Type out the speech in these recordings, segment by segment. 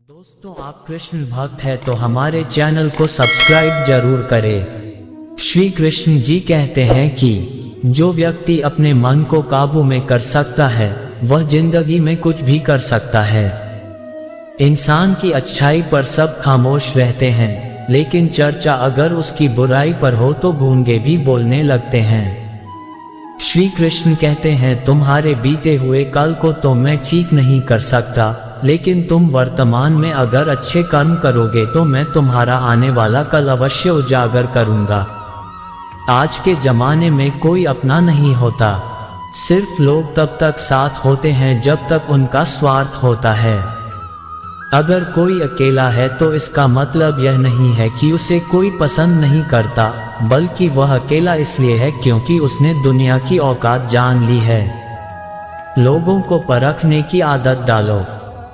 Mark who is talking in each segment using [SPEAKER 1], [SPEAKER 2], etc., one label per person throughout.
[SPEAKER 1] दोस्तों, आप कृष्ण भक्त हैं तो हमारे चैनल को सब्सक्राइब जरूर करें। श्री कृष्ण जी कहते हैं कि जो व्यक्ति अपने मन को काबू में कर सकता है वह जिंदगी में कुछ भी कर सकता है। इंसान की अच्छाई पर सब खामोश रहते हैं, लेकिन चर्चा अगर उसकी बुराई पर हो तो गूंगे भी बोलने लगते हैं। श्री कृष्ण कहते हैं, तुम्हारे बीते हुए कल को तो मैं ठीक नहीं कर सकता, लेकिन तुम वर्तमान में अगर अच्छे कर्म करोगे तो मैं तुम्हारा आने वाला कल अवश्य उजागर करूंगा। आज के जमाने में कोई अपना नहीं होता, सिर्फ लोग तब तक साथ होते हैं जब तक उनका स्वार्थ होता है। अगर कोई अकेला है तो इसका मतलब यह नहीं है कि उसे कोई पसंद नहीं करता, बल्कि वह अकेला इसलिए है क्योंकि उसने दुनिया की औकात जान ली है। लोगों को परखने की आदत डालो।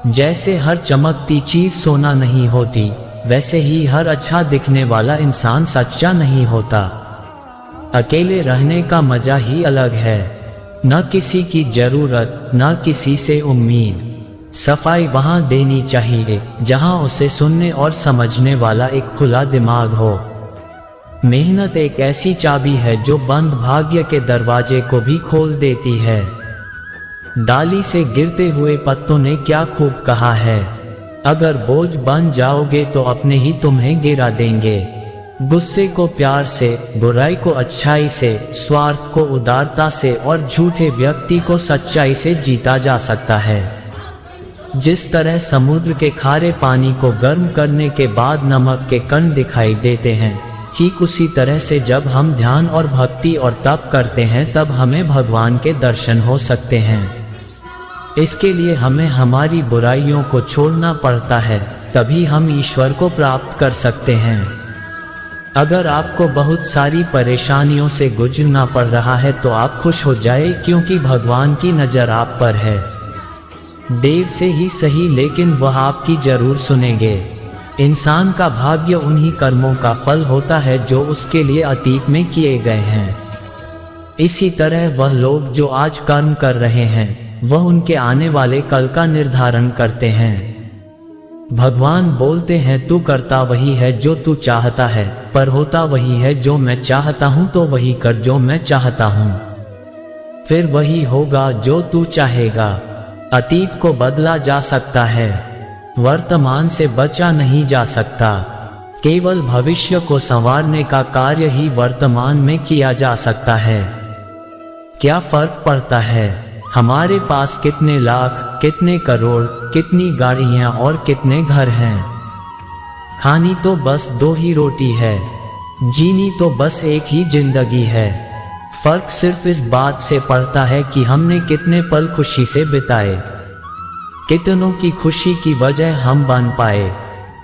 [SPEAKER 1] जैसे हर चमकती चीज सोना नहीं होती, वैसे ही हर अच्छा दिखने वाला इंसान सच्चा नहीं होता। अकेले रहने का मजा ही अलग है, न किसी की जरूरत न किसी से उम्मीद। सफाई वहां देनी चाहिए जहां उसे सुनने और समझने वाला एक खुला दिमाग हो। मेहनत एक ऐसी चाबी है जो बंद भाग्य के दरवाजे को भी खोल देती है। डाली से गिरते हुए पत्तों ने क्या खूब कहा है, अगर बोझ बन जाओगे तो अपने ही तुम्हें गिरा देंगे। गुस्से को प्यार से, बुराई को अच्छाई से, स्वार्थ को उदारता से और झूठे व्यक्ति को सच्चाई से जीता जा सकता है। जिस तरह समुद्र के खारे पानी को गर्म करने के बाद नमक के कण दिखाई देते हैं, ठीक उसी तरह से जब हम ध्यान और भक्ति और तप करते हैं तब हमें भगवान के दर्शन हो सकते हैं। इसके लिए हमें हमारी बुराइयों को छोड़ना पड़ता है, तभी हम ईश्वर को प्राप्त कर सकते हैं। अगर आपको बहुत सारी परेशानियों से गुजरना पड़ रहा है तो आप खुश हो जाए, क्योंकि भगवान की नजर आप पर है। देर से ही सही, लेकिन वह आपकी जरूर सुनेंगे। इंसान का भाग्य उन्हीं कर्मों का फल होता है जो उसके लिए अतीत में किए गए हैं। इसी तरह वह लोग जो आज कर्म कर रहे हैं वह उनके आने वाले कल का निर्धारण करते हैं। भगवान बोलते हैं, तू करता वही है जो तू चाहता है, पर होता वही है जो मैं चाहता हूं, तो वही कर जो मैं चाहता हूं, फिर वही होगा जो तू चाहेगा। अतीत को बदला जा सकता है, वर्तमान से बचा नहीं जा सकता। केवल भविष्य को संवारने का कार्य ही वर्तमान में किया जा सकता है। क्या फर्क पड़ता है हमारे पास कितने लाख, कितने करोड़, कितनी गाड़ियां और कितने घर हैं? खानी तो बस दो ही रोटी है, जीनी तो बस एक ही जिंदगी है। फर्क सिर्फ इस बात से पड़ता है कि हमने कितने पल खुशी से बिताए, कितनों की खुशी की वजह हम बन पाए।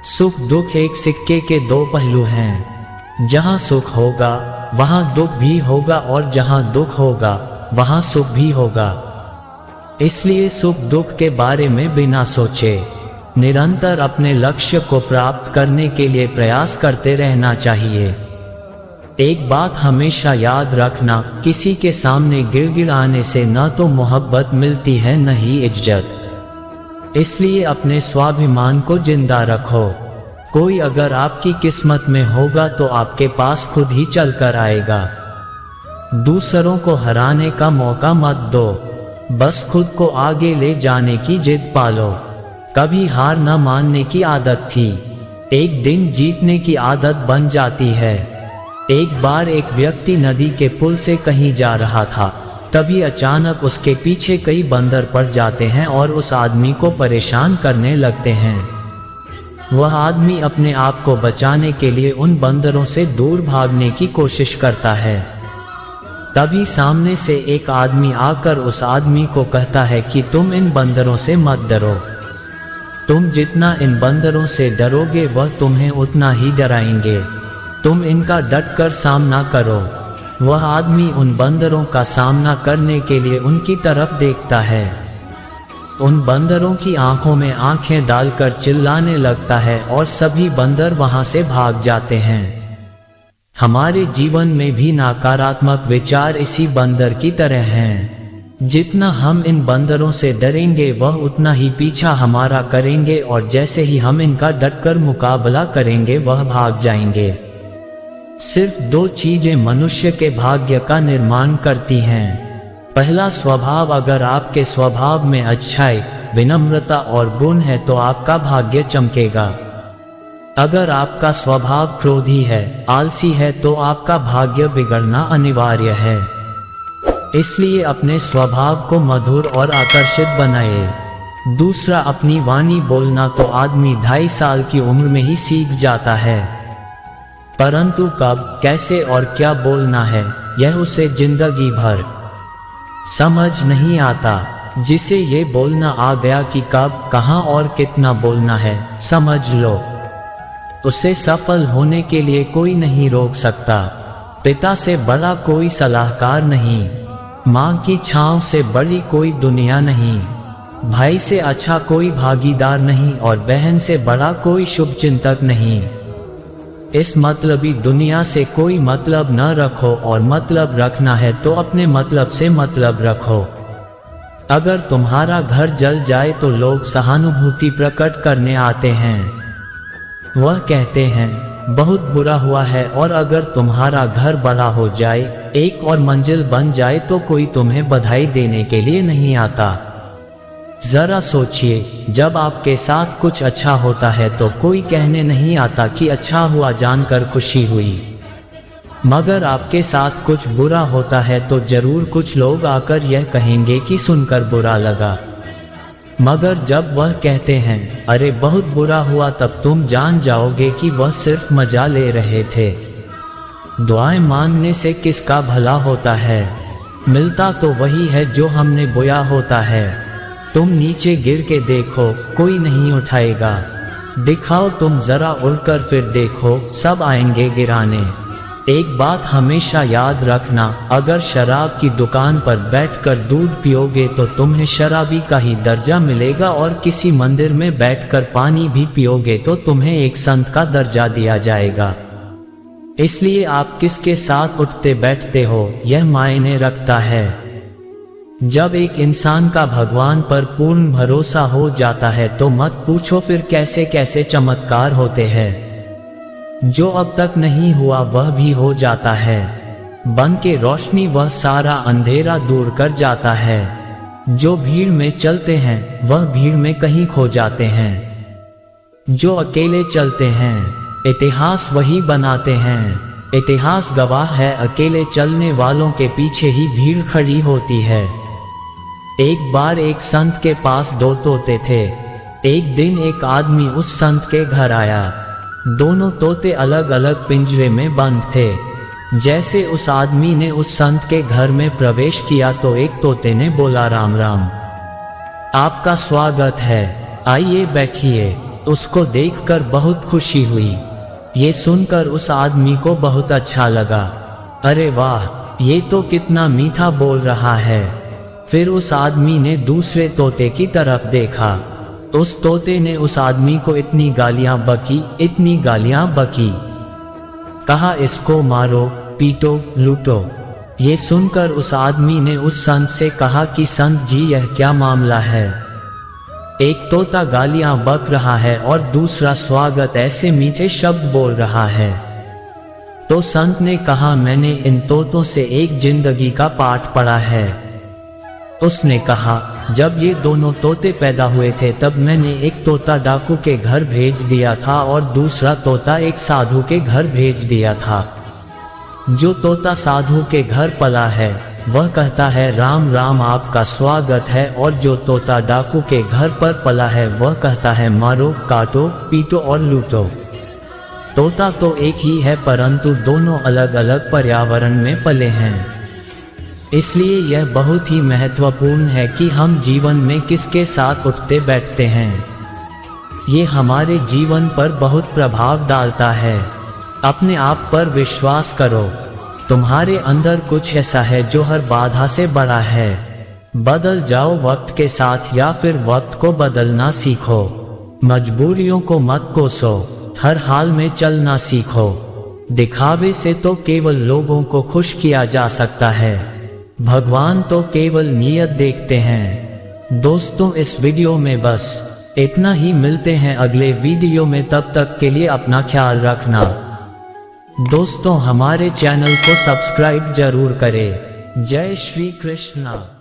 [SPEAKER 1] सुख दुख एक सिक्के के दो पहलू हैं। जहां सुख होगा वहां दुख भी होगा, और जहां दुख होगा वहां सुख भी होगा। इसलिए सुख दुख के बारे में बिना सोचे निरंतर अपने लक्ष्य को प्राप्त करने के लिए प्रयास करते रहना चाहिए। एक बात हमेशा याद रखना, किसी के सामने गिड़गिड़ाने से न तो मोहब्बत मिलती है न ही इज्जत। इसलिए अपने स्वाभिमान को जिंदा रखो। कोई अगर आपकी किस्मत में होगा तो आपके पास खुद ही चलकर आएगा। दूसरों को हराने का मौका मत दो, बस खुद को आगे ले जाने की जिद पालो। कभी हार न मानने की आदत थी, एक दिन जीतने की आदत बन जाती है। एक बार एक व्यक्ति नदी के पुल से कहीं जा रहा था, तभी अचानक उसके पीछे कई बंदर पड़ जाते हैं और उस आदमी को परेशान करने लगते हैं। वह आदमी अपने आप को बचाने के लिए उन बंदरों से दूर भागने की कोशिश करता है। तभी सामने से एक आदमी आकर उस आदमी को कहता है कि तुम इन बंदरों से मत डरो, तुम जितना इन बंदरों से डरोगे वह तुम्हें उतना ही डराएंगे, तुम इनका डटकर सामना करो। वह आदमी उन बंदरों का सामना करने के लिए उनकी तरफ देखता है। उन बंदरों की आंखों में आंखें डालकर चिल्लाने लगता है और सभी बंदर वहां से भाग जाते हैं। हमारे जीवन में भी नकारात्मक विचार इसी बंदर की तरह हैं। जितना हम इन बंदरों से डरेंगे वह उतना ही पीछा हमारा करेंगे, और जैसे ही हम इनका डटकर मुकाबला करेंगे वह भाग जाएंगे। सिर्फ दो चीजें मनुष्य के भाग्य का निर्माण करती हैं। पहला स्वभाव। अगर आपके स्वभाव में अच्छाई, विनम्रता और गुण है तो आपका भाग्य चमकेगा। अगर आपका स्वभाव क्रोधी है, आलसी है तो आपका भाग्य बिगड़ना अनिवार्य है। इसलिए अपने स्वभाव को मधुर और आकर्षित बनाए। दूसरा, अपनी वाणी बोलना तो आदमी 2.5 साल की उम्र में ही सीख जाता है, परंतु कब, कैसे और क्या बोलना है यह उसे जिंदगी भर समझ नहीं आता। जिसे ये बोलना आ गया कि कब, कहाँ और कितना बोलना है, समझ लो, उसे सफल होने के लिए कोई नहीं रोक सकता। पिता से बड़ा कोई सलाहकार नहीं, माँ की छांव से बड़ी कोई दुनिया नहीं, भाई से अच्छा कोई भागीदार नहीं और बहन से बड़ा कोई शुभचिंतक नहीं। इस मतलबी दुनिया से कोई मतलब न रखो, और मतलब रखना है तो अपने मतलब से मतलब रखो। अगर तुम्हारा घर जल जाए तो लोग सहानुभूति प्रकट करने आते हैं। वह कहते हैं बहुत बुरा हुआ है, और अगर तुम्हारा घर बड़ा हो जाए, एक और मंजिल बन जाए तो कोई तुम्हें बधाई देने के लिए नहीं आता। जरा सोचिए, जब आपके साथ कुछ अच्छा होता है तो कोई कहने नहीं आता कि अच्छा हुआ जानकर खुशी हुई, मगर आपके साथ कुछ बुरा होता है तो जरूर कुछ लोग आकर यह कहेंगे कि सुनकर बुरा लगा। मगर जब वह कहते हैं अरे बहुत बुरा हुआ, तब तुम जान जाओगे कि वह सिर्फ मजा ले रहे थे। दुआएं मांगने से किसका भला होता है? मिलता तो वही है जो हमने बोया होता है। तुम नीचे गिर के देखो, कोई नहीं उठाएगा। दिखाओ तुम जरा उड़कर फिर देखो, सब आएंगे गिराने। एक बात हमेशा याद रखना, अगर शराब की दुकान पर बैठकर दूध पियोगे तो तुम्हें शराबी का ही दर्जा मिलेगा, और किसी मंदिर में बैठकर पानी भी पियोगे तो तुम्हें एक संत का दर्जा दिया जाएगा। इसलिए आप किसके साथ उठते बैठते हो यह मायने रखता है। जब एक इंसान का भगवान पर पूर्ण भरोसा हो जाता है तो मत पूछो फिर कैसे कैसे चमत्कार होते हैं। जो अब तक नहीं हुआ वह भी हो जाता है। बन के रोशनी वह सारा अंधेरा दूर कर जाता है। जो भीड़ में चलते हैं वह भीड़ में कहीं खो जाते हैं। जो अकेले चलते हैं इतिहास वही बनाते हैं। इतिहास गवाह है, अकेले चलने वालों के पीछे ही भीड़ खड़ी होती है। एक बार एक संत के पास 2 तोते थे। एक दिन एक आदमी उस संत के घर आया। दोनों तोते अलग अलग पिंजरे में बंद थे। जैसे उस आदमी ने उस संत के घर में प्रवेश किया तो एक तोते ने बोला, राम राम, आपका स्वागत है, आइए बैठिए। उसको देखकर बहुत खुशी हुई। ये सुनकर उस आदमी को बहुत अच्छा लगा। अरे वाह, ये तो कितना मीठा बोल रहा है। फिर उस आदमी ने दूसरे तोते की तरफ देखा। उस तोते ने उस आदमी को इतनी गालियां बकी, कहा इसको मारो, पीटो, लूटो। ये सुनकर उस आदमी ने उस संत से कहा कि संत जी यह क्या मामला है? एक तोता गालियां बक रहा है और दूसरा स्वागत ऐसे मीठे शब्द बोल रहा है। तो संत ने कहा, मैंने इन तोतों से एक जिंदगी का पाठ पढ़ा है। उसने कहा, जब ये दोनों तोते पैदा हुए थे तब मैंने एक तोता डाकू के घर भेज दिया था और दूसरा तोता एक साधु के घर भेज दिया था। जो तोता साधु के घर पला है वह कहता है राम राम, आपका स्वागत है, और जो तोता डाकू के घर पर पला है वह कहता है मारो, काटो, पीटो और लूटो। तोता तो एक ही है परंतु दोनों अलग अलग पर्यावरण में पले हैं। इसलिए यह बहुत ही महत्वपूर्ण है कि हम जीवन में किसके साथ उठते बैठते हैं। ये हमारे जीवन पर बहुत प्रभाव डालता है। अपने आप पर विश्वास करो। तुम्हारे अंदर कुछ ऐसा है जो हर बाधा से बड़ा है। बदल जाओ वक्त के साथ या फिर वक्त को बदलना सीखो। मजबूरियों को मत कोसो, हर हाल में चलना सीखो। दिखावे से तो केवल लोगों को खुश किया जा सकता है। भगवान तो केवल नियत देखते हैं। दोस्तों, इस वीडियो में बस इतना ही। मिलते हैं अगले वीडियो में, तब तक के लिए अपना ख्याल रखना। दोस्तों, हमारे चैनल को सब्सक्राइब जरूर करें। जय श्री कृष्णा।